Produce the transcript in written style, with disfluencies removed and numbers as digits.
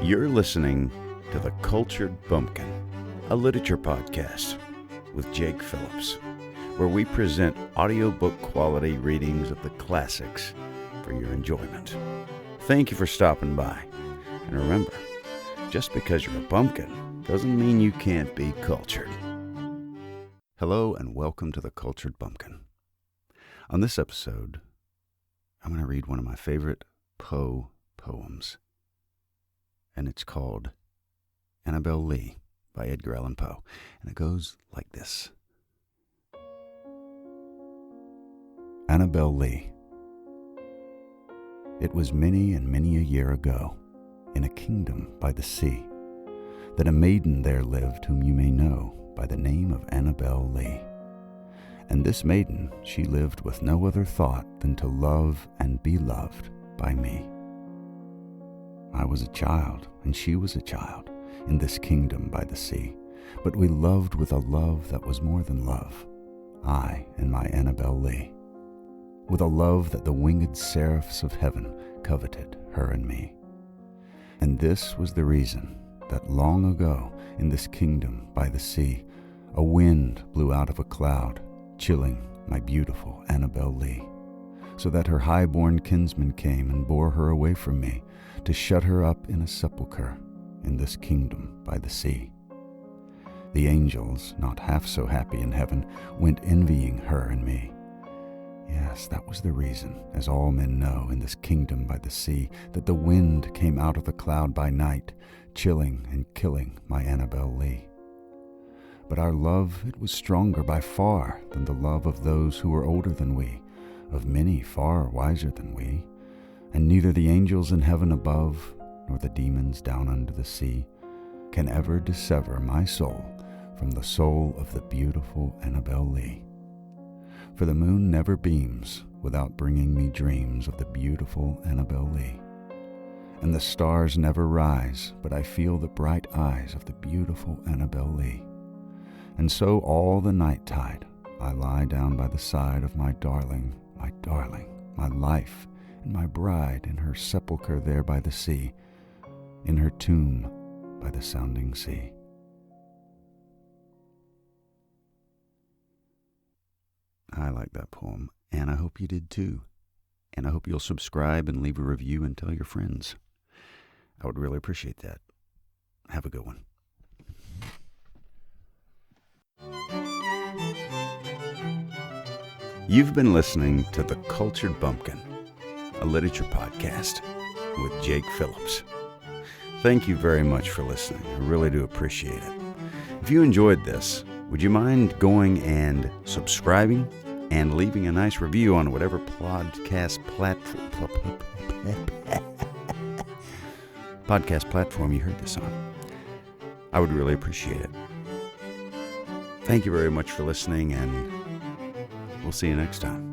You're listening to The Cultured Bumpkin, a literature podcast with Jake Phillips, where we present audiobook quality readings of the classics for your enjoyment. Thank you for stopping by. And remember, just because you're a bumpkin doesn't mean you can't be cultured. Hello and welcome to The Cultured Bumpkin. On this episode, I'm going to read one of my favorite Poe poems, and it's called ANNABEL Lee by Edgar Allan Poe, and it goes like this. ANNABEL Lee. It was many and many a year ago, in a kingdom by the sea, that a maiden there lived whom you may know by the name of ANNABEL Lee. And this maiden, she lived with no other thought than to love and be loved by me. I was a child, and she was a child, in this kingdom by the sea, but we loved with a love that was more than love, I and my ANNABEL Lee, with a love that the winged seraphs of heaven coveted her and me. And this was the reason that long ago, in this kingdom by the sea, a wind blew out of a cloud, chilling my beautiful ANNABEL Lee, so that her high-born kinsman came and bore her away from me, to shut her up in a sepulchre in this kingdom by the sea. The angels, not half so happy in heaven, went envying her and me. Yes, that was the reason, as all men know, in this kingdom by the sea, that the wind came out of the cloud by night, chilling and killing my ANNABEL Lee. But our love, it was stronger by far than the love of those who were older than we, of many far wiser than we, and neither the angels in heaven above, nor the demons down under the sea, can ever dissever my soul from the soul of the beautiful ANNABEL Lee. For the moon never beams without bringing me dreams of the beautiful ANNABEL Lee. And the stars never rise, but I feel the bright eyes of the beautiful ANNABEL Lee. And so all the night tide I lie down by the side of my darling, my life, and my bride in her sepulchre there by the sea, in her tomb by the sounding sea. I like that poem, and I hope you did too. And I hope you'll subscribe and leave a review and tell your friends. I would really appreciate that. Have a good one. You've been listening to The Cultured Bumpkin, a literature podcast with Jake Phillips. Thank you very much for listening. I really do appreciate it. If you enjoyed this, would you mind going and subscribing and leaving a nice review on whatever podcast platform you heard this on? I would really appreciate it. Thank you very much for listening, and we'll see you next time.